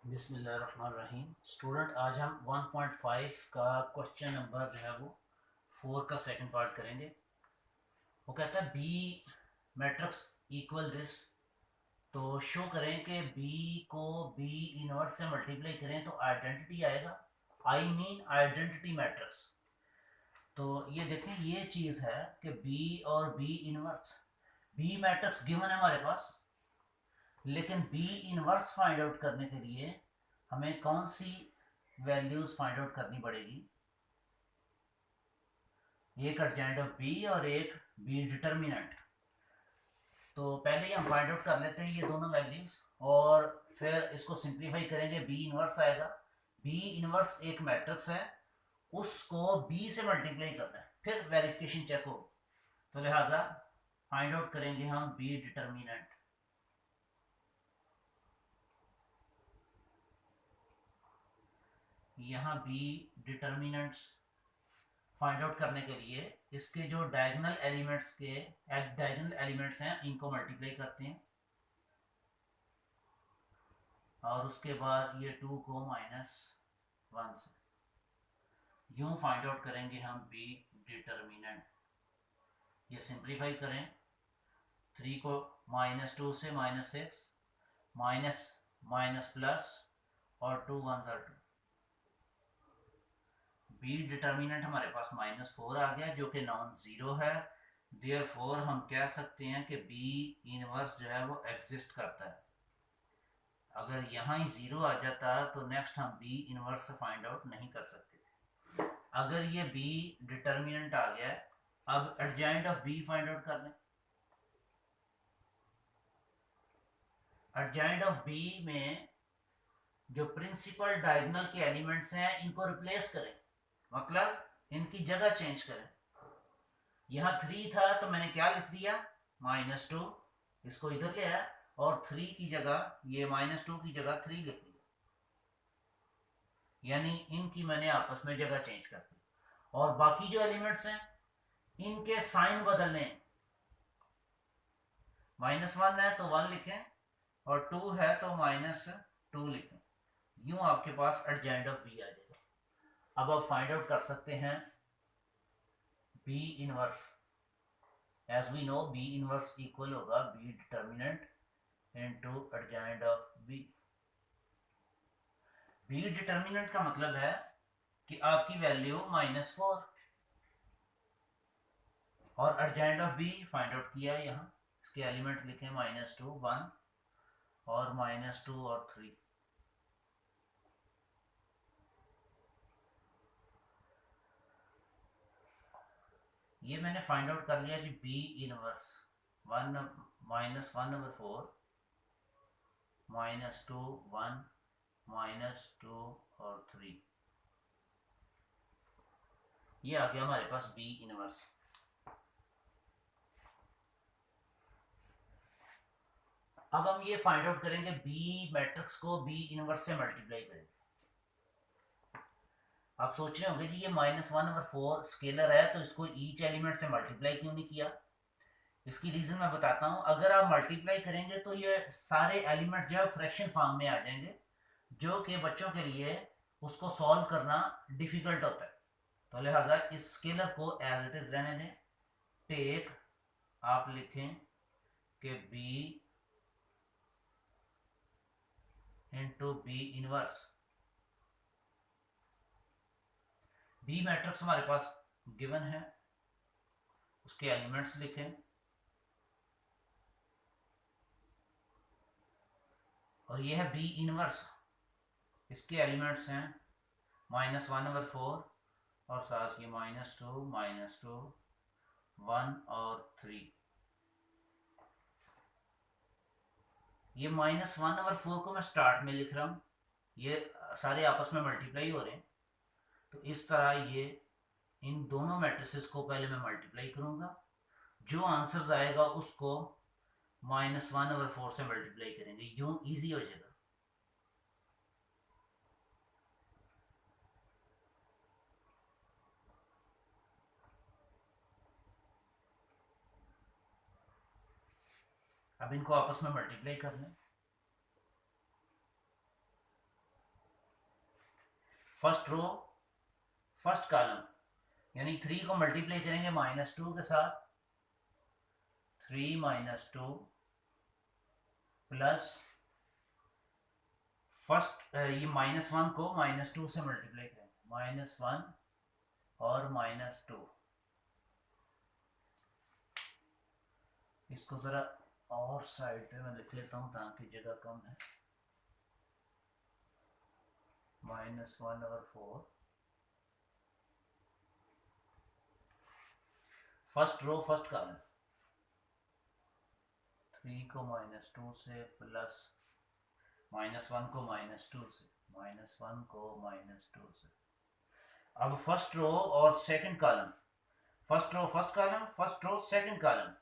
बिस्मिल्लाहिर्रहमानिर्रहीम। स्टूडेंट, आज हम 1.5 का क्वेश्चन नंबर जो है वो 4 का सेकंड पार्ट करेंगे। वो कहता है बी मैट्रिक्स इक्वल दिस। तो शो करें कि बी को बी इनवर्स से मल्टीप्लाई करें तो आइडेंटिटी आएगा। I mean identity matrix. तो ये देखें, ये चीज़ है कि बी और B inverse, B matrix given है हमारे पास, लेकिन बी इनवर्स फाइंड आउट करने के लिए हमें कौन सी वैल्यूज फाइंड आउट करनी पड़ेगी? एक एडजेंट ऑफ बी और एक बी डिटर्मिनेंट। तो पहले ही हम फाइंड आउट कर लेते हैं ये दोनों वैल्यूज, और फिर इसको सिंप्लीफाई करेंगे। बी इनवर्स आएगा। बी इनवर्स एक मैट्रिक्स है, उसको बी से मल्टीप्लाई करना है, फिर वेरिफिकेशन चेक हो। तो लिहाजा फाइंड आउट करेंगे हम बी डिटर्मिनेंट। यहाँ बी डिटर्मिनेंट्स फाइंड आउट करने के लिए इसके जो डायगोनल एलिमेंट्स हैं इनको मल्टीप्लाई करते हैं, और उसके बाद ये 2 को -1 से यूं फाइंड आउट करेंगे हम बी डिटर्मिनेंट। ये सिंप्लीफाई करें, 3 को -2 से -6, माइनस माइनस प्लस, और 2 1 2। बी डिटर्मिनेंट हमारे पास -4 आ गया जो कि नॉन ज़ीरो है। देयरफॉर हम कह सकते हैं कि बी इनवर्स जो है वो एग्जिस्ट करता है। अगर यहाँ ही ज़ीरो आ जाता तो नेक्स्ट हम बी इनवर्स से फाइंड आउट नहीं कर सकते थे। अगर ये बी डिटर्मिनेंट आ गया, अब adjoint of B find out कर लें। एडजॉइंट ऑफ बी में जो प्रिंसिपल डायगोनल के एलिमेंट्स हैं इनको रिप्लेस करें, मतलब इनकी जगह चेंज करें। यहाँ 3 था तो मैंने क्या लिख दिया, -2। इसको इधर ले आया और 3 की जगह, ये -2 की जगह 3 लिख दिया, यानी इनकी मैंने आपस में जगह चेंज कर दी। और बाकी जो एलिमेंट्स हैं इनके साइन बदलने। -1 है तो 1 लिखें, और 2 है तो -2 लिखें। यूं आपके पास एडजॉइंट ऑफ बी आ जाएगा। अब आप फाइंड आउट कर सकते हैं B inverse. As we know B inverse equal होगा B determinant into adjoint of B. B determinant का मतलब है कि आपकी वैल्यू -4, और adjoint of B find out किया। यहाँ इसके एलिमेंट लिखे -2 1 और -2 और 3। ये मैंने फाइंड आउट कर लिया जी बी इनवर्स। 1 -1/4 -2 1 -2 और 3। ये आ गया हमारे पास बी इनवर्स। अब हम ये फाइंड आउट करेंगे बी मैट्रिक्स को बी इनवर्स से मल्टीप्लाई करेंगे। आप सोच रहे होंगे जी ये -1/4 स्केलर है तो इसको ईच एलिमेंट से मल्टीप्लाई क्यों नहीं किया? इसकी रीजन मैं बताता हूं। अगर आप मल्टीप्लाई करेंगे तो ये सारे एलिमेंट जो है फ्रैक्शन फॉर्म में आ जाएंगे, जो कि बच्चों के लिए उसको सॉल्व करना डिफिकल्ट होता है। तो लिहाजा इस स्केलर को एज इट इज रहने दें। टेक, आप लिखें कि B into B inverse. B matrix हमारे पास गिवन है, उसके एलिमेंट्स लिखें, और ये है बी इनवर्स। इसके एलिमेंट्स हैं -1/4 और साथ ये -2 1 और 3। ये -1/4 को मैं स्टार्ट में लिख रहा हूँ, ये सारे आपस में मल्टीप्लाई हो रहे हैं। तो इस तरह ये इन दोनों मैट्रिसेस को पहले मैं मल्टीप्लाई करूँगा, जो आंसर आएगा उसको -1/4 से मल्टीप्लाई करेंगे, यूं इजी हो जाएगा। अब इनको आपस में मल्टीप्लाई कर लें। फर्स्ट रो फर्स्ट कॉलम, यानी 3 को मल्टीप्लाई करेंगे -2 के साथ, 3 - 2 प्लस फर्स्ट ये -1 को -2 से मल्टीप्लाई करेंगे, -1 और -2। इसको ज़रा और साइड पे मैं लिख लेता हूँ ताकि जगह कम है। -1 और 4, फर्स्ट रो फर्स्ट कॉलम, 3 को -2 से प्लस -1 को -2 से, -1 को -2 से। अब फर्स्ट रो और second column, first row first column, first row second column,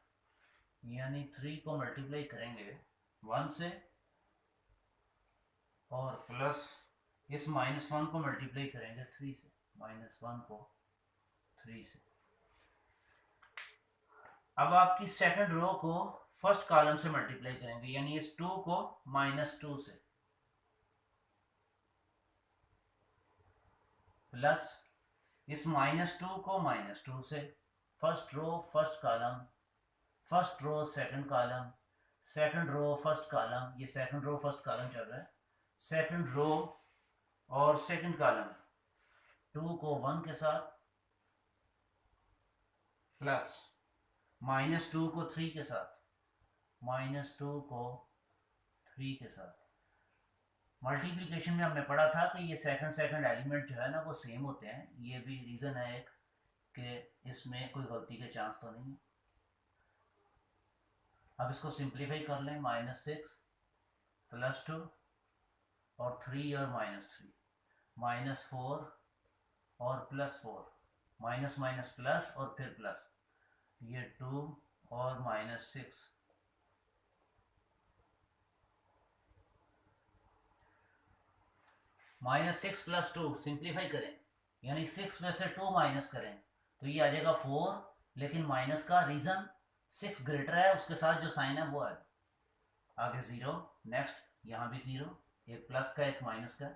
यानी 3 को मल्टीप्लाई करेंगे 1 से और प्लस इस -1 को मल्टीप्लाई करेंगे 3 से, -1 को 3 से। अब आपकी सेकंड रो को फर्स्ट कॉलम से मल्टीप्लाई करेंगे, यानी इस 2 को -2 से प्लस इस -2 को -2 से। First row first column, first row second column, second row first column, ये सेकंड रो फर्स्ट कॉलम चल रहा है, सेकंड रो और सेकंड कॉलम, 2 को 1 के साथ प्लस -2 को 3 के साथ, -2 को 3 के साथ। मल्टीप्लिकेशन में हमने पढ़ा था कि ये सेकंड सेकंड एलिमेंट जो है ना वो सेम होते हैं, ये भी रीज़न है एक कि इसमें कोई गलती के चांस तो नहीं है। अब इसको सिंप्लीफाई कर लें, -6 + 2 और 3 और -3, -4 और +4, माइनस माइनस प्लस और फिर प्लस, ये 2 और -6, -6 + 2 सिंप्लीफाई करें, यानी 6 में से 2 माइनस करें तो ये आ जाएगा 4, लेकिन माइनस का रीज़न 6 ग्रेटर है, उसके साथ जो साइन है वो है आगे 0, नेक्स्ट यहाँ भी 0, एक प्लस का एक माइनस का,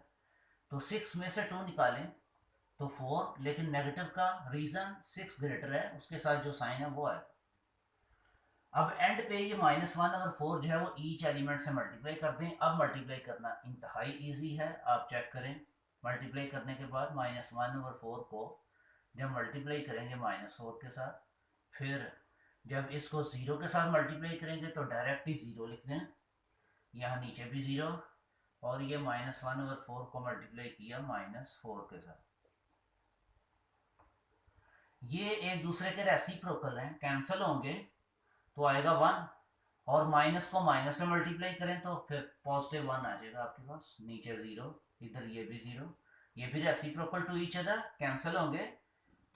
तो 6 में से 2 निकालें तो 4, लेकिन नेगेटिव का रीज़न 6 ग्रेटर है, उसके साथ जो साइन है वो है। अब एंड पे ये -1 और 4 जो है वो ईच एलिमेंट से मल्टीप्लाई कर दें। अब मल्टीप्लाई करना इंतहाई इजी है, आप चेक करें। मल्टीप्लाई करने के बाद -1 और 4 को जब मल्टीप्लाई करेंगे -4 के साथ, फिर जब इसको 0 के साथ मल्टीप्लाई करेंगे तो डायरेक्ट ही 0 लिख दें, यहाँ नीचे भी 0, और ये -1 और 4 को मल्टीप्लाई किया -4 के साथ। ये एक दूसरे के रेसिप्रोकल हैं, कैंसिल होंगे तो आएगा 1, और माइनस को माइनस से मल्टीप्लाई करें तो फिर +1 आ जाएगा आपके पास, नीचे 0, इधर ये भी 0, ये भी reciprocal to each other, cancel होंगे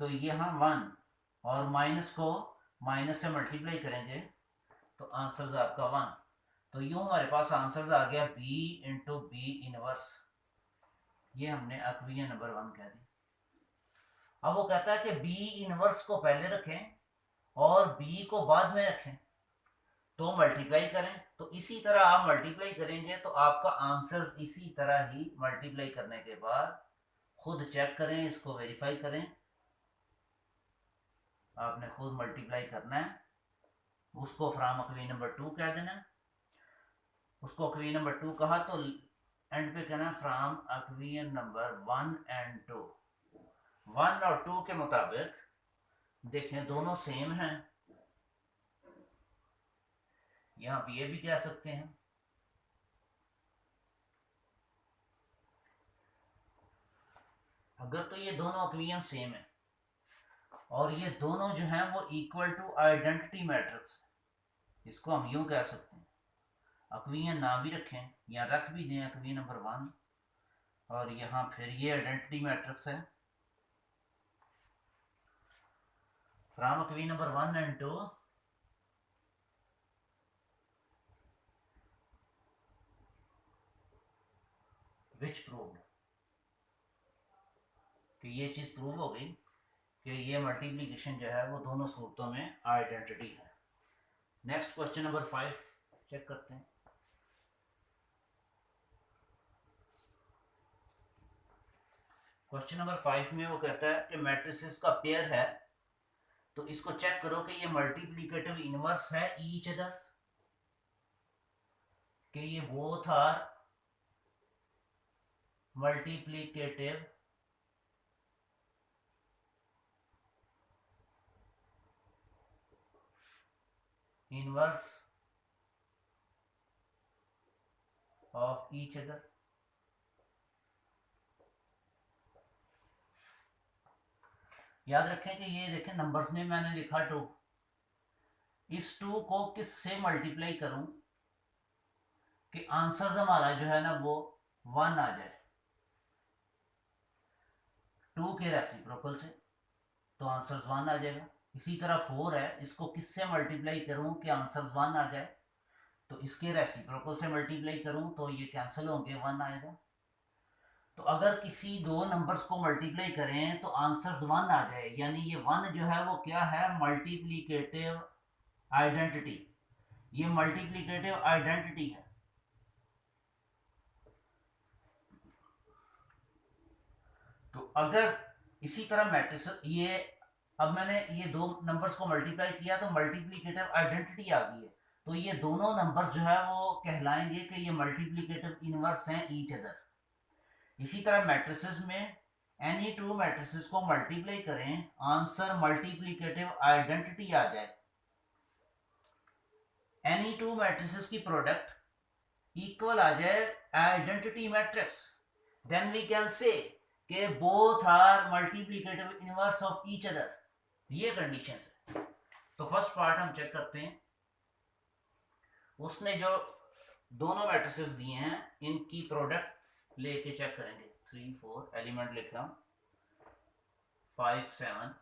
तो यहाँ 1 और माइनस को माइनस से मल्टीप्लाई करेंगे तो आंसर आपका 1। तो यूँ हमारे पास आंसर आ गया B × B इनवर्स, ये हमने अक्वियन नंबर 1 कह दी। अब वो कहता है कि B इनवर्स को पहले रखें और B को बाद में रखें तो मल्टीप्लाई करें, तो इसी तरह आप मल्टीप्लाई करेंगे तो आपका आंसर इसी तरह ही मल्टीप्लाई करने के बाद खुद चेक करें, इसको वेरीफाई करें, आपने खुद मल्टीप्लाई करना है, उसको फ्रॉम अक्वियन नंबर 2 कह देना, उसको अक्वियन नंबर 2 कहा तो एंड पे कहना फ्रॉम अक्वियन नंबर 1 एंड 2। 1 और 2 के मुताबिक देखें दोनों सेम हैं, यहाँ पे ये भी कह सकते हैं। अगर तो ये दोनों अक्वियन सेम है और ये दोनों जो हैं वो इक्वल टू आइडेंटिटी मैट्रिक्स, इसको हम यूं कह सकते हैं, अक्वियन ना भी रखें या रख भी दें अक्वियन नंबर 1, और यहाँ फिर ये आइडेंटिटी मैट्रिक्स है from equation number 1 and 2, which proved, कि ये चीज़ प्रूव हो गई कि ये मल्टीप्लिकेशन जो है वो दोनों सूरतों में आइडेंटिटी है। नेक्स्ट क्वेश्चन नंबर 5 चेक करते हैं। क्वेश्चन नंबर 5 में वो कहता है कि मैट्रिसेस का पेयर है, तो इसको चेक करो कि ये मल्टीप्लिकेटिव इनवर्स है ईच अदर्स, कि ये both are multiplicative inverse of each other. याद रखें कि ये देखें नंबर्स में मैंने लिखा 2, इस 2 को किससे मल्टीप्लाई करूं कि आंसर हमारा जो है ना वो 1 आ जाए, 2 के रेसिप्रोकल से, तो आंसर 1 आ जाएगा। इसी तरह 4 है, इसको किससे मल्टीप्लाई करूं कि आंसर 1 आ जाए, तो इसके रेसिप्रोकल से मल्टीप्लाई करूं तो ये कैंसिल होंगे, 1 आएगा। तो अगर किसी दो नंबर्स को मल्टीप्लाई करें तो आंसर 1 आ जाए, यानी ये 1 जो है वो क्या है, मल्टीप्लिकेटिव आइडेंटिटी, ये मल्टीप्लिकेटिव आइडेंटिटी है। तो अगर इसी तरह मैट्रिक्स ये, अब मैंने ये दो नंबर्स को मल्टीप्लाई किया तो मल्टीप्लिकेटिव आइडेंटिटी आ गई है, तो ये दोनों नंबर्स जो है वो कहलाएंगे कि ये मल्टीप्लिकेटिव इनवर्स हैं ईच अदर। इसी तरह मैट्रिसेस में एनी 2 मैट्रिसेस को मल्टीप्लाई करें, आंसर मल्टीप्लिकेटिव आइडेंटिटी आ जाए, एनी 2 मैट्रिसेस की प्रोडक्ट इक्वल आ जाए identity matrix, then we can say कि both are multiplicative inverse of each other. ये कंडीशंस है। तो फर्स्ट पार्ट हम चेक करते हैं, उसने जो दोनों मैट्रिसेस दिए हैं इनकी प्रोडक्ट लेके चेक करेंगे। 3 4 एलिमेंट लिख रहा हूं, 5 7।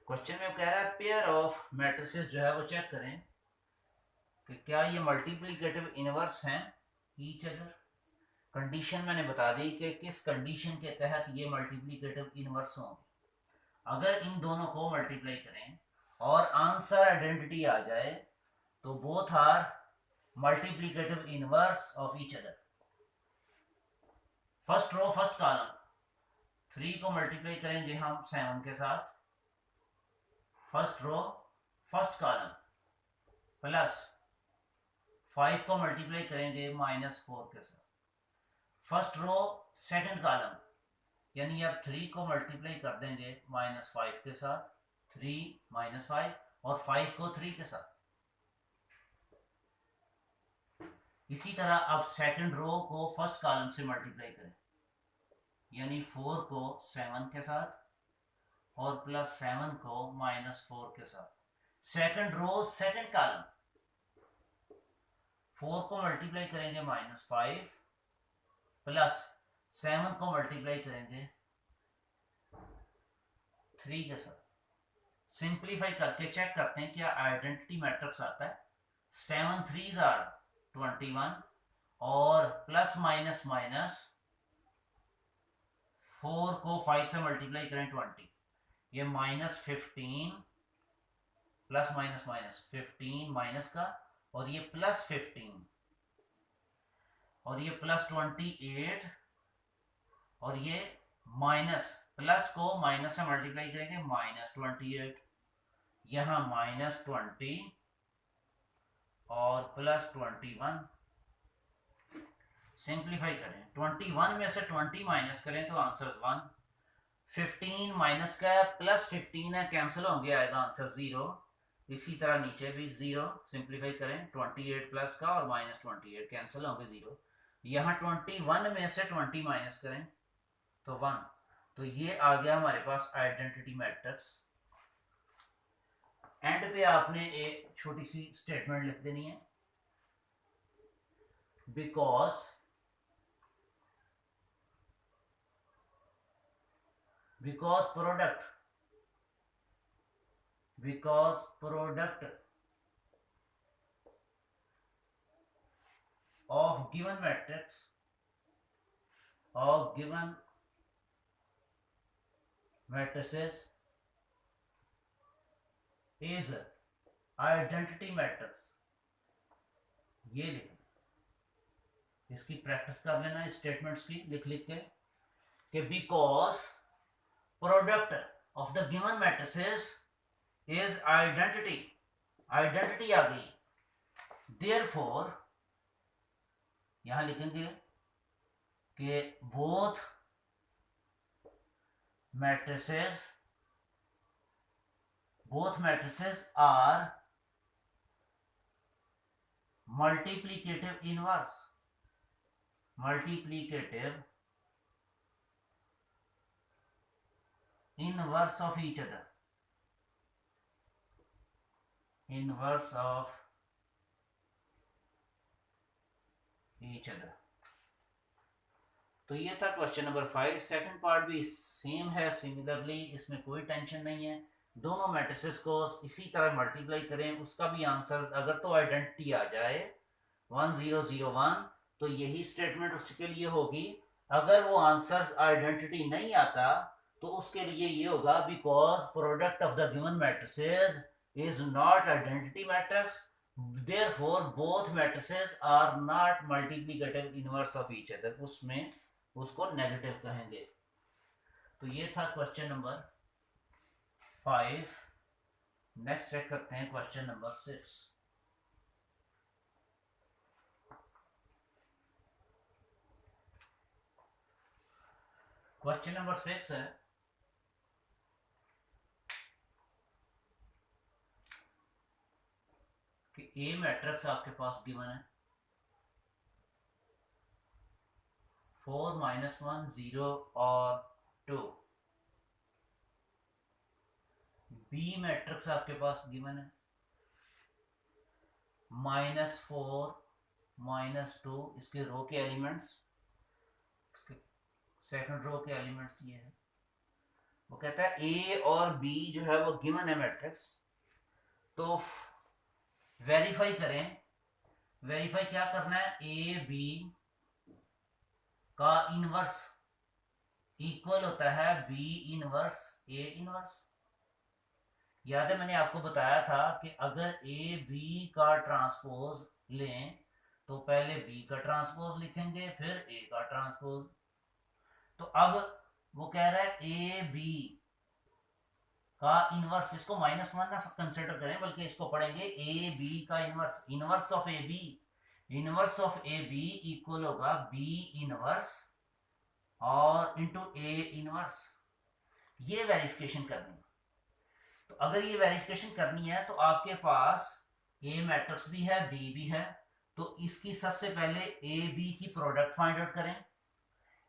क्वेश्चन में वो कह रहा है पेयर ऑफ मैट्रिसेस जो है वो चेक करें कि क्या ये मल्टीप्लिकेटिव इनवर्स हैं ईच अदर। कंडीशन मैंने बता दी कि किस कंडीशन के तहत ये मल्टीप्लिकेटिव इनवर्स होंगे। अगर इन दोनों को मल्टीप्लाई करें और आंसर आइडेंटिटी आ जाए तो both are multiplicative inverse of each other. First row first column, 3 को मल्टीप्लाई करेंगे हम 7 के साथ, first row first column, plus 5 को मल्टीप्लाई करेंगे -4 के साथ, फर्स्ट रो सेकंड कॉलम, यानी अब 3 को मल्टीप्लाई कर देंगे -5 के साथ, 3 -5, और 5 को 3 के साथ। इसी तरह अब सेकंड रो को फर्स्ट कॉलम से मल्टीप्लाई करें, यानी 4 को 7 के साथ और प्लस 7 को -4 के साथ। सेकंड रो सेकंड कॉलम, 4 को मल्टीप्लाई करेंगे -5 प्लस 7 को मल्टीप्लाई करेंगे 3 के साथ। सिंप्लीफाई करके चेक करते हैं क्या आइडेंटिटी मैट्रिक्स आता है। 7 3s आर 21 और प्लस माइनस माइनस 4 को 5 से मल्टीप्लाई करें 20, ये -15 प्लस माइनस माइनस 15 माइनस का, और ये +15 और ये +28, और ये माइनस प्लस को माइनस से मल्टीप्लाई करेंगे -28, यहां -20 और +21। सिंप्लीफाई करें, 21 में से 20 माइनस करें तो आंसर 1, 15 माइनस का +15 है, कैंसिल होंगे, आएगा आंसर 0। इसी तरह नीचे भी 0, सिंप्लीफाई करें, 28 प्लस का और -28 कैंसिल होंगे 0। यहाँ 21 में से 20 माइनस करें तो 1। तो ये आ गया हमारे पास आइडेंटिटी मैट्रिक्स। एंड पे आपने एक छोटी सी स्टेटमेंट लिख देनी है, because product of given matrix of given matrices is identity matrix। ये लिखें, इसकी प्रैक्टिस कर लेना स्टेटमेंट्स की लिख लिख के कि because product of the given matrices is identity, identity आ गई, देयरफॉर यहां लिखेंगे कि both matrices are multiplicative inverse of each other, तो ये था क्वेश्चन नंबर 5। सेकंड पार्ट भी सेम है, सिमिलरली इसमें कोई टेंशन नहीं है। दोनों मैट्रिसेस को इसी तरह मल्टीप्लाई करें, उसका भी आंसर अगर तो आइडेंटिटी आ जाए 1001 तो यही स्टेटमेंट उसके लिए होगी। अगर वो आंसर आइडेंटिटी नहीं आता तो उसके लिए ये होगा because product of the given matrices is not identity matrix, therefore both matrices are not multiplicative inverse of each other, उसमें उसको नेगेटिव कहेंगे। तो ये था क्वेश्चन नंबर 5। नेक्स्ट चेक करते हैं क्वेश्चन नंबर 6। क्वेश्चन नंबर 6 है कि ए मैट्रिक्स आपके पास गिवन है 4 -1 0 और 2। बी मैट्रिक्स आपके पास गिवन है -4 -2, इसके रो के एलिमेंट्स, सेकंड रो के एलिमेंट्स ये है। वो कहता है ए और बी जो है वो गिवन है मैट्रिक्स, तो वेरीफाई करें। वेरीफाई क्या करना है, ए बी का इनवर्स इक्वल होता है बी इनवर्स ए इनवर्स। याद है मैंने आपको बताया था कि अगर ए बी का ट्रांसपोज लें तो पहले बी का ट्रांसपोज लिखेंगे फिर ए का ट्रांसपोज। तो अब वो कह रहा है ए बी का इनवर्स, इसको -1 ना कंसिडर करें बल्कि इसको पढ़ेंगे ए बी का inverse, inverse of A B, inverse of A B equal होगा बी इनवर्स और इंटू ए इनवर्स। ये वेरिफिकेशन करनी है। तो अगर ये वेरिफिकेशन करनी है तो आपके पास ए मैट्रिक्स भी है बी भी है, तो इसकी सबसे पहले ए बी की प्रोडक्ट फाइंड आउट करें।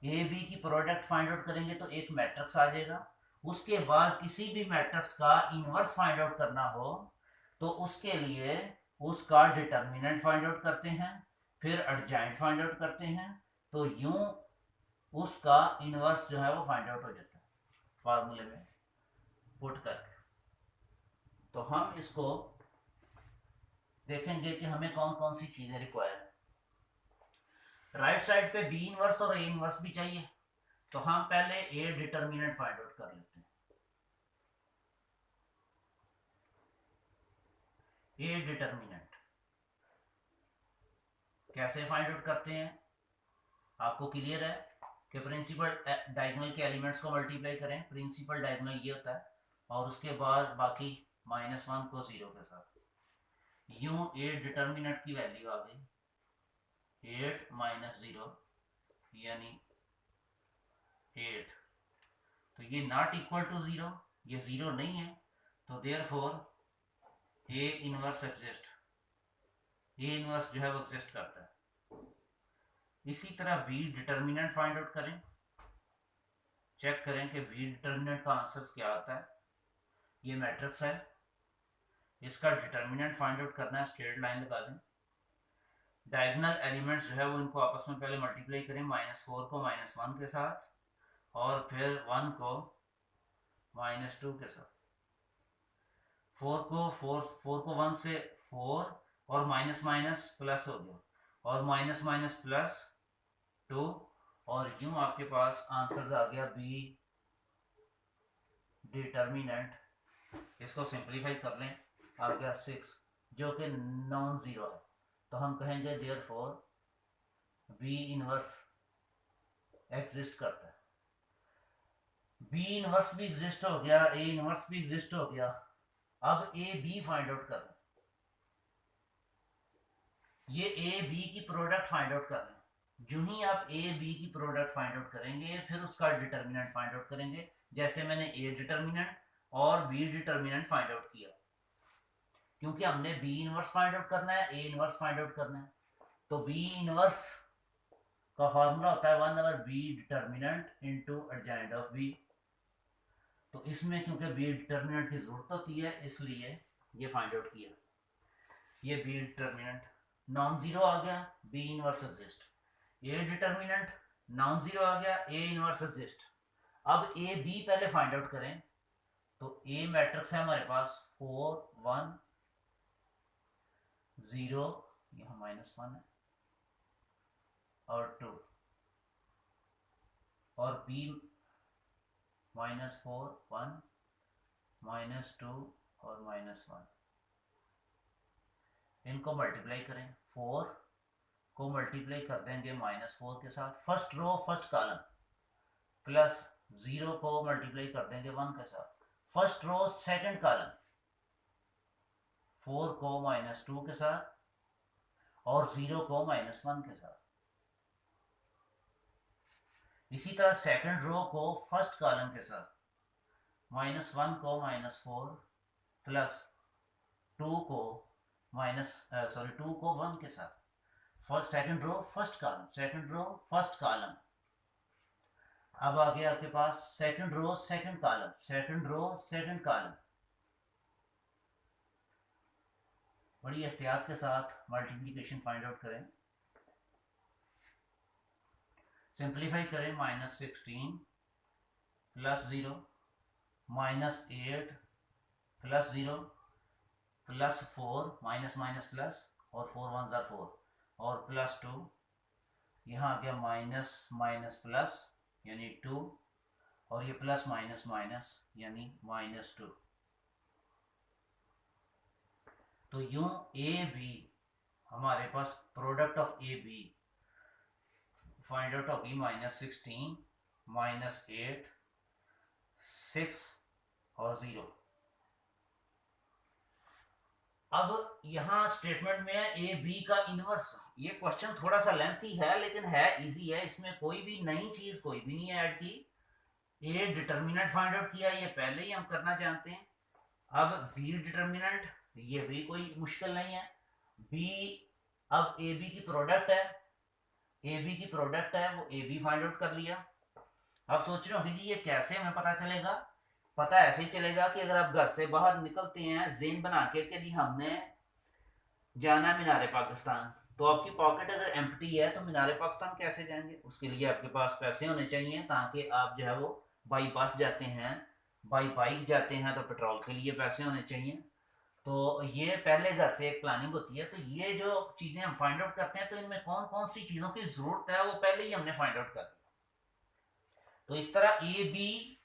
ए बी की प्रोडक्ट फाइंड आउट करेंगे तो एक मैट्रिक्स आ जाएगा। उसके बाद किसी भी मैट्रिक्स का इनवर्स फाइंड आउट करना हो तो उसके लिए उसका डिटर्मिनेंट फाइंड आउट करते हैं, फिर एडजॉइंट फाइंड आउट करते हैं, तो यूं उसका इनवर्स जो है वो फाइंड आउट हो जाता है फार्मूले में पुट करके। तो हम इसको देखेंगे कि हमें कौन कौन सी चीजें रिक्वायर है। राइट साइड पे बी इनवर्स और ए इनवर्स भी चाहिए, तो हम पहले ए डिटर्मिनेंट फाइंड आउट कर लेते हैं। ए डिटर्मिनेंट कैसे फाइंड आउट करते हैं, आपको क्लियर है कि प्रिंसिपल डायगोनल के एलिमेंट्स को मल्टीप्लाई करें। प्रिंसिपल डायगोनल ये होता है और उसके बाद बाकी -1 को 0 के साथ, यूं ए डिटर्मिनेंट की वैल्यू आ गई 8 - 0 यानी 8। तो ये नॉट इक्वल टू 0, ये 0 नहीं है, तो therefore A inverse exist, A inverse जो है वो एग्जिस्ट करता है। इसी तरह बी डिटर्मिनेंट फाइंड आउट करें, चेक करें कि बी डिटर्मिनेंट का आंसर क्या आता है। ये मैट्रिक्स है, इसका डिटर्मिनेंट फाइंड आउट करना है, स्ट्रेट लाइन लगा दें। डायगोनल एलिमेंट्स जो है वो इनको आपस में पहले मल्टीप्लाई करें, -4 को -1 के साथ और फिर 1 को -2 के साथ। 4 को 1 से 4 और माइनस माइनस प्लस हो गया और माइनस माइनस प्लस 2 और यूं आपके पास आंसर आ गया बी डिटर्मिनेंट। इसको सिंप्लीफाई कर लें, आ गया 6 जो कि नॉन जीरो है। तो हम कहेंगे देयरफॉर बी इनवर्स एग्जिस्ट करता है, बी इनवर्स भी एग्जिस्ट हो गया, ए इनवर्स भी एग्जिस्ट हो गया। अब ए बी फाइंड आउट कर, ये ए बी की प्रोडक्ट फाइंड आउट कर लें। जो ही आप ए बी की प्रोडक्ट फाइंड आउट करेंगे फिर उसका डिटर्मिनेंट फाइंड आउट करेंगे, जैसे मैंने ए डिटर्मिनेंट और बी डिटर्मिनेंट फाइंड आउट किया, क्योंकि हमने बी इनवर्स फाइंड आउट करना है, ए इनवर्स फाइंड आउट करना है। तो बी इनवर्स का फार्मूला होता है 1/b determinant into adjoint of B. तो इसमें क्योंकि बी डिटर्मिनेंट की जरूरत होती है इसलिए ये फाइंड आउट किया। ये बी डिटर्मिनेंट नॉन जीरो आ गया, B inverse exist. A determinant non zero आ गया, ए इनवर्स एग्जिस्ट। अब ए बी पहले फाइंड आउट करें। तो ए मैट्रिक्स है हमारे पास 4 1 0, यहाँ -1 है और 2, और बी -4 1 -2 और -1। इनको मल्टीप्लाई करें, 4 को मल्टीप्लाई कर देंगे -4 के साथ, first row first column, plus 0 को मल्टीप्लाई कर देंगे 1 के साथ, फर्स्ट रो सेकंड कॉलम, 4 को -2 के साथ और 0 को -1 के साथ। इसी तरह सेकंड रो को फर्स्ट कॉलम के साथ, -1 को -4 प्लस 2 को 2 को 1 के साथ, first second row first column, second row first column. अब आ गया आपके पास second row second column, second row second column. बड़ी एहतियात के साथ मल्टीप्लिकेशन फाइंड आउट करें, सिंप्लीफाई करें, -16 plus 0 -8 plus 0 plus 4 minus minus plus और 4 1 4 और प्लस 2, यहाँ आ गया माइनस माइनस प्लस यानी 2 और ये प्लस माइनस माइनस यानी -2। तो यूं ए बी हमारे पास product of A B find out होगी -16 -8 6 और 0। अब यहाँ स्टेटमेंट में है ए बी का इनवर्स। ये क्वेश्चन थोड़ा सा लेंथी है लेकिन है इजी है, इसमें कोई भी नई चीज कोई भी नहीं ऐड की। ए डिटर्मिनेंट फाइंड आउट किया, ये पहले ही हम करना जानते हैं। अब बी डिटर्मिनेंट, ये भी कोई मुश्किल नहीं है। बी, अब ए बी की प्रोडक्ट है, ए बी की प्रोडक्ट है, वो ए बी फाइंड आउट कर लिया। अब सोच रहे हो कि ये कैसे हमें पता चलेगा? पता ऐसे ही चलेगा कि अगर आप घर से बाहर निकलते हैं ज़ेन बना के कि जी हमने जाना है मीनार पाकिस्तान, तो आपकी पॉकेट अगर एम्प्टी है तो मीनार पाकिस्तान कैसे जाएंगे? उसके लिए आपके पास पैसे होने चाहिए, ताकि आप जो है वो बाई बस जाते हैं, बाई बाइक जाते हैं तो पेट्रोल के लिए पैसे होने चाहिए। तो ये पहले घर से एक प्लानिंग होती है। तो ये जो चीज़ें हम फाइंड आउट करते हैं तो इनमें कौन कौन सी चीज़ों की ज़रूरत है वो पहले ही हमने फाइंड आउट कर दिया। तो इस तरह ए बी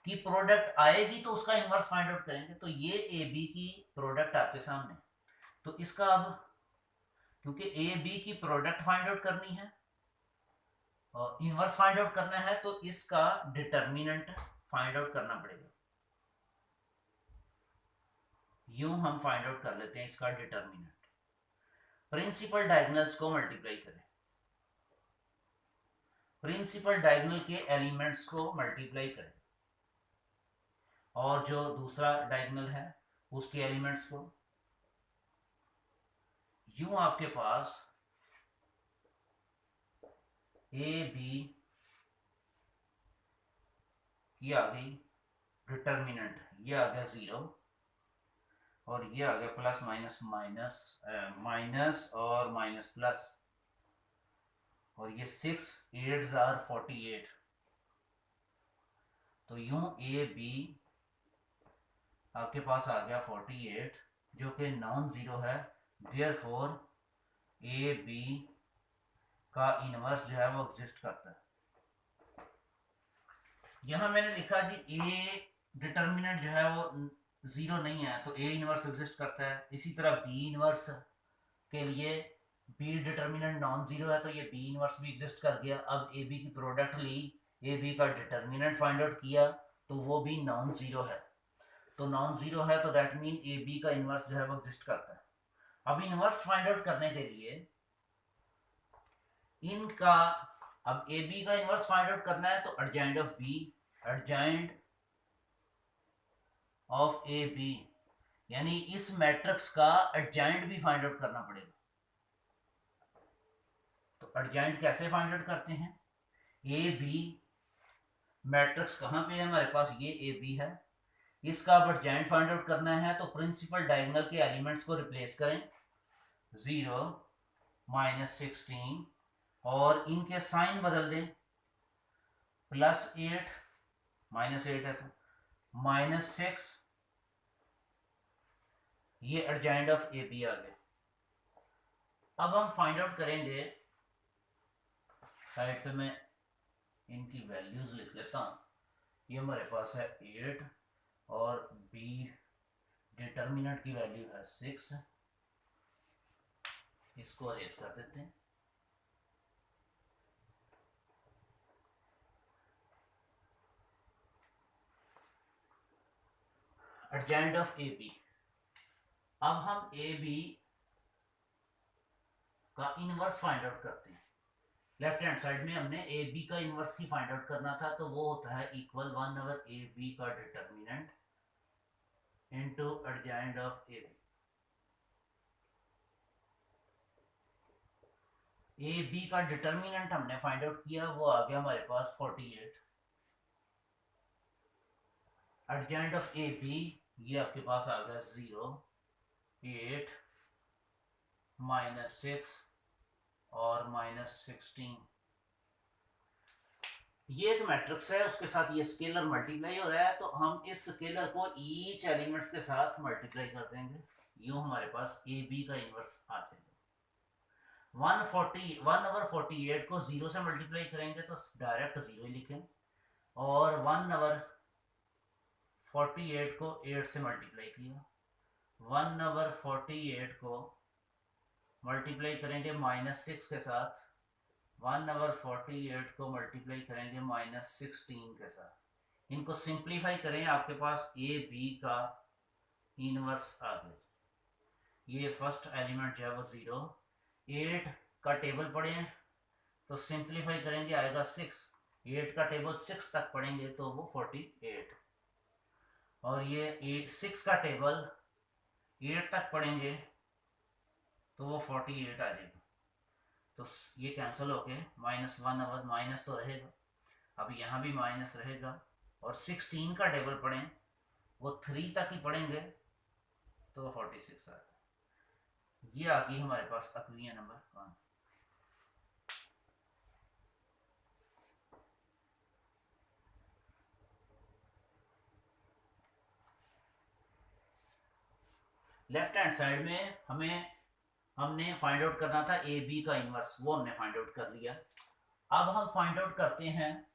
की प्रोडक्ट आएगी तो उसका इनवर्स फाइंड आउट करेंगे। तो ये ए बी की प्रोडक्ट आपके सामने, तो इसका अब क्योंकि ए बी की प्रोडक्ट फाइंड आउट करनी है और इनवर्स फाइंड आउट करना है तो इसका डिटर्मिनेंट फाइंड आउट करना पड़ेगा। यूं हम फाइंड आउट कर लेते हैं इसका डिटर्मिनेंट। प्रिंसिपल डायगोनल्स को मल्टीप्लाई करें, प्रिंसिपल डायगोनल के एलिमेंट्स को मल्टीप्लाई करें और जो दूसरा डायगोनल है उसके एलिमेंट्स को। यूं आपके पास ए बी की आ गई डिटर्मिनेंट, ये आ गया 0 और ये आ गया प्लस माइनस माइनस माइनस और माइनस प्लस, और ये 6 8s are 48। तो यूं ए बी आपके पास आ गया 48 जो कि नॉन जीरो है, देयरफॉर ए बी का इनवर्स जो है वो एग्जिस्ट करता है। यहां मैंने लिखा जी ए डिटर्मिनेंट जो है वो 0 नहीं है तो ए इनवर्स एग्जिस्ट करता है। इसी तरह बी इनवर्स के लिए बी डिटर्मिनेंट नॉन जीरो है तो ये बी इनवर्स भी एग्जिस्ट कर गया। अब ए बी की प्रोडक्ट ली, ए बी का डिटर्मिनेंट फाइंड आउट किया तो वो भी नॉन जीरो है। तो नॉन जीरो है तो दैट मीन ए बी का इनवर्स जो है वो एग्जिस्ट करता है। अब इनवर्स फाइंड आउट करने के लिए इनका, अब ए बी का इनवर्स फाइंड आउट करना है तो adjoint of B, adjoint of A B, यानी इस मैट्रिक्स का एडजॉइंट भी फाइंड आउट करना पड़ेगा। तो एडजॉइंट कैसे फाइंड आउट करते हैं? ए बी मैट्रिक्स कहाँ पे है हमारे पास, ये ए बी है, इसका अब एडजॉइंट फाइंड आउट करना है तो प्रिंसिपल डायगोनल के एलिमेंट्स को रिप्लेस करें, 0 -16 और इनके साइन बदल दें, +8 -8 है तो -6, ये एडजॉइंट ऑफ ए बी आ गए। अब हम फाइंड आउट करेंगे, साइड पे मैं इनकी वैल्यूज लिख लेता हूँ। ये हमारे पास है 8 और बी डिटर्मिनेंट की वैल्यू है 6, इसको अरेज कर देते हैं। एडजॉइंट ऑफ ए बी, अब हम ए बी का इनवर्स फाइंड आउट करते हैं। लेफ्ट हैंड साइड में हमने ए बी का इनवर्स ही फाइंड आउट करना था तो वो होता है इक्वल 1/ए बी का determinant into adjoint of A B. A B का डिटर्मिनेंट हमने फाइंड आउट किया, वो आ गया हमारे पास 48। एडजॉइंट ऑफ ए बी, ये आपके पास आ गया 0 8 -6 और -16। ये एक मैट्रिक्स है, उसके साथ ये स्केलर मल्टीप्लाई हो रहा है तो हम इस स्केलर को ईच एलिमेंट्स के साथ मल्टीप्लाई कर देंगे, यूं हमारे पास ए बी का इनवर्स आ जाएगा। 1/48 को 0 से मल्टीप्लाई करेंगे तो डायरेक्ट 0 ही लिखें, और 1/48 को 8 से मल्टीप्लाई किया, 1/48 को मल्टीप्लाई करेंगे -6 के साथ, 1/48 को मल्टीप्लाई करेंगे -16 के साथ। इनको सिंप्लीफाई करें, आपके पास ए बी का इनवर्स आ गया। ये फर्स्ट एलिमेंट जो है वो 0, 8 का टेबल पढ़े तो सिंप्लीफाई करेंगे आएगा 6, 8 का टेबल 6 तक पढ़ेंगे तो वो 48, और ये 6 का टेबल 8 तक पढ़ेंगे तो वो 48 आ जाएगा। तो ये कैंसिल हो गए, -1 और माइनस तो रहेगा, अब यहाँ भी माइनस रहेगा, और 16 का टेबल पढ़ें वो 3 तक ही पढ़ेंगे तो 46 आ गया। ये आ गई हमारे पास अक्विया नंबर 1। लेफ्ट हैंड साइड में हमने फाइंड आउट करना था ए बी का इनवर्स, वो हमने फाइंड आउट कर लिया। अब हम फाइंड आउट करते हैं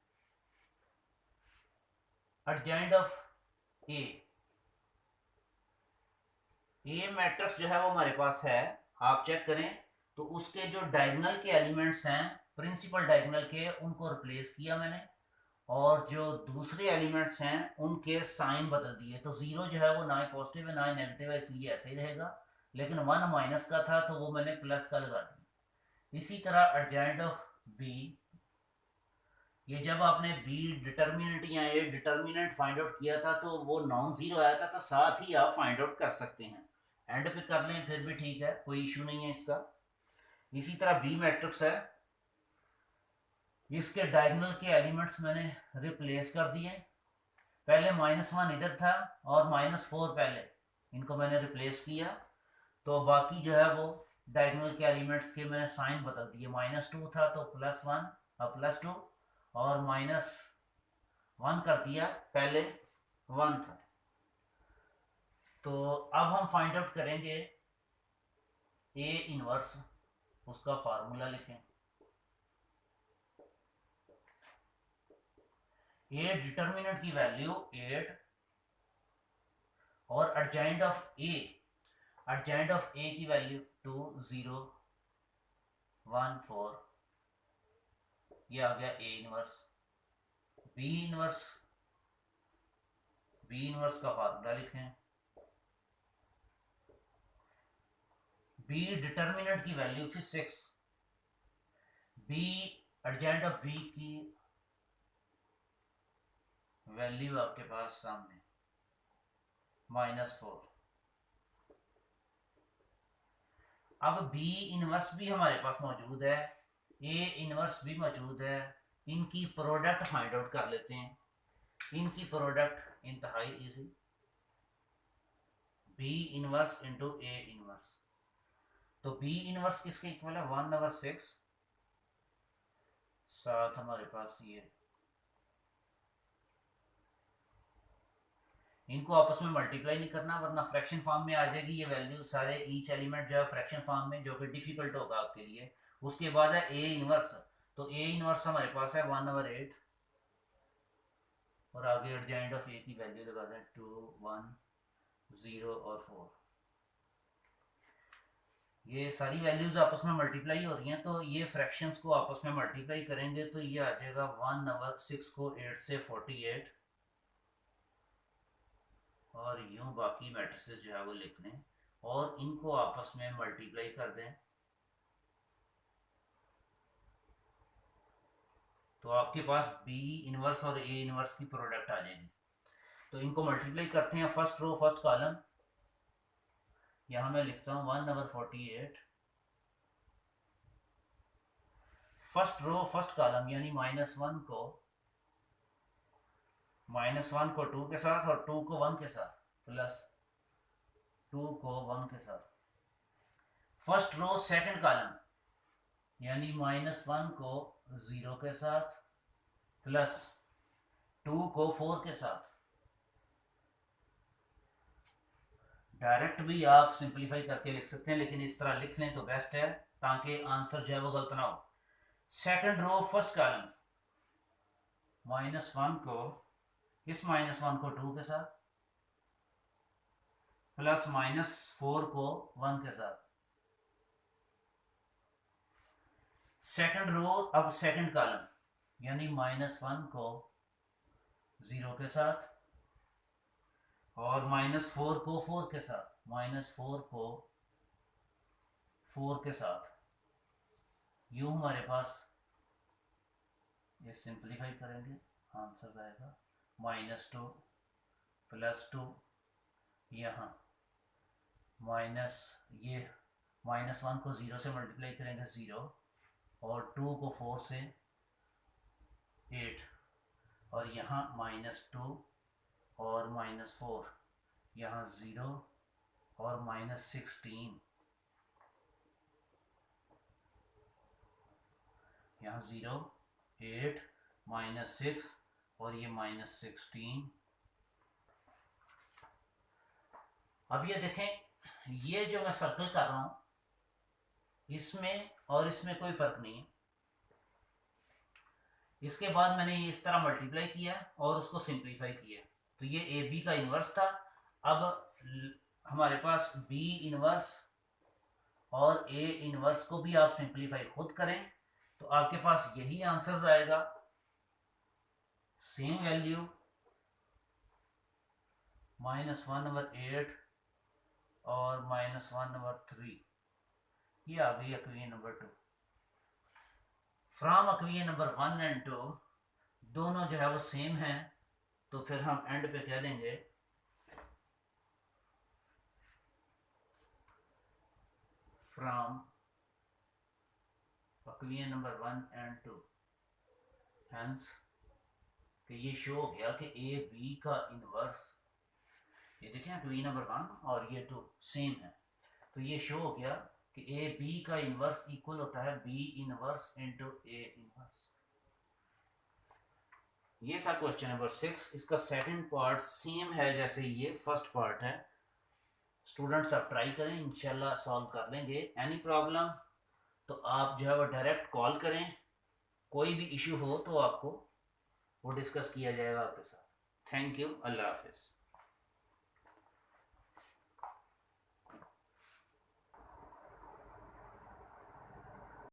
adjoint of A. A matrix जो है वो हमारे पास है, आप चेक करें तो उसके जो डायगोनल के एलिमेंट्स हैं, प्रिंसिपल डायगोनल के, उनको रिप्लेस किया मैंने, और जो दूसरे एलिमेंट्स हैं उनके साइन बदल दिए। तो 0 जो है वो ना ही पॉजिटिव है ना ही नेगेटिव है, इसलिए ऐसे ही रहेगा, लेकिन 1 माइनस का था तो वो मैंने प्लस का लगा दिया। इसी तरह एडजॉइंट ऑफ बी, ये जब आपने बी डिटर्मिनेंट या ए डिटर्मिनेंट फाइंड आउट किया था तो वो नॉन जीरो आया था, तो साथ ही आप फाइंड आउट कर सकते हैं, एंड पे कर लें फिर भी ठीक है, कोई इशू नहीं है इसका। इसी तरह बी मैट्रिक्स है, इसके डायगोनल के एलिमेंट्स मैंने रिप्लेस कर दिए, पहले -1 इधर था और -4 पहले, इनको मैंने रिप्लेस किया, तो बाकी जो है वो डायगोनल के एलिमेंट्स के मैंने साइन बदल दिए, -2 था तो +1 और +2, और -1 कर दिया, पहले 1 था। तो अब हम फाइंड आउट करेंगे ए इनवर्स, उसका फार्मूला लिखें। ए डिटर्मिनेंट की वैल्यू 8 और एडजॉइंट ऑफ ए की वैल्यू 2 0 1 4, ये आ गया A inverse. B inverse, B inverse का फार्मूला लिखें। बी डिटर्मिनेंट की वैल्यू थी 6, बी एडजेंट ऑफ बी की वैल्यू आपके पास सामने -4। अब बी इनवर्स भी हमारे पास मौजूद है, ए इनवर्स भी मौजूद है, इनकी प्रोडक्ट फाइंड आउट कर लेते हैं। इनकी प्रोडक्ट इंतहाई easy, B inverse into A inverse. तो बी इनवर्स किसके इक्वल है? 1/6, साथ हमारे पास ये, इनको आपस में मल्टीप्लाई नहीं करना वरना फ्रैक्शन फॉर्म में आ जाएगी ये वैल्यू, सारे ईच एलिमेंट जो है फ्रैक्शन फॉर्म में, जो कि डिफिकल्ट होगा आपके लिए। उसके बाद है ए इनवर्स, तो ए इनवर्स हमारे पास है 1/8, और आगे एडजेंट ऑफ ए की वैल्यू लगा दें 2 1 0 और 4। ये सारी वैल्यूज आपस में मल्टीप्लाई हो रही हैं, तो ये फ्रैक्शंस को आपस में मल्टीप्लाई करेंगे तो ये आ जाएगा 1/6 को 8 से 48, और यूं बाकी मैट्रिसेस जो है वो लिख लें और इनको आपस में मल्टीप्लाई कर दें, तो आपके पास बी इनवर्स और ए इनवर्स की प्रोडक्ट आ जाएगी। तो इनको मल्टीप्लाई करते हैं, फर्स्ट रो फर्स्ट कॉलम, यहां मैं लिखता हूं 1/48, फर्स्ट रो फर्स्ट कॉलम यानी -1 को, -1 को 2 के साथ और 2 को 1 के साथ, प्लस 2 को 1 के साथ। फर्स्ट रो सेकंड कॉलम यानी -1 को 0 के साथ प्लस 2 को 4 के साथ। डायरेक्ट भी आप सिंपलीफाई करके लिख सकते हैं, लेकिन इस तरह लिख लें तो बेस्ट है ताकि आंसर जो है वो गलत ना हो। सेकंड रो फर्स्ट कॉलम, -1 को, इस -1 को 2 के साथ प्लस -4 को 1 के साथ। सेकंड रो अब सेकंड कॉलम यानी -1 को 0 के साथ और -4 को 4 के साथ, -4 को 4 के साथ। यूं हमारे पास ये सिंप्लीफाई करेंगे, आंसर आएगा -2 +2, यहाँ माइनस, ये -1 को 0 से मल्टीप्लाई करेंगे 0, और 2 को 4 से 8, और यहाँ -2 और -4, यहाँ 0 और -16, यहाँ 0 8 -6 और ये -16। अब ये देखें, ये जो मैं सर्कल कर रहा हूं इसमें और इसमें कोई फर्क नहीं है। इसके बाद मैंने ये इस तरह मल्टीप्लाई किया और उसको सिंप्लीफाई किया, तो ये ए बी का इन्वर्स था। अब हमारे पास बी इन्वर्स और ए इन्वर्स को भी आप सिंप्लीफाई खुद करें तो आपके पास यही आंसर आएगा, सेम वैल्यू -1/8 और -1/3, ये आ गई equation number 2। From equation number 1 and 2 दोनों जो है वो सेम है, तो फिर हम एंड पे कह देंगे from equation number 1 and 2, hence कि ये शो हो गया कि ए बी का इनवर्स, ये देखें इक्वेशन नंबर 1 और ये 2 सेम है, तो ये शो हो गया कि ए बी का इनवर्स इक्वल होता है B inverse into A inverse. ये था क्वेश्चन नंबर 6। इसका सेकंड पार्ट सेम है जैसे ये फर्स्ट पार्ट है। स्टूडेंट्स आप ट्राई करें, इंशाल्लाह सॉल्व कर लेंगे। एनी प्रॉब्लम तो आप जो है वो डायरेक्ट कॉल करें, कोई भी इशू हो तो आपको वो डिस्कस किया जाएगा आपके साथ। थैंक यू, अल्लाह हाफिज़।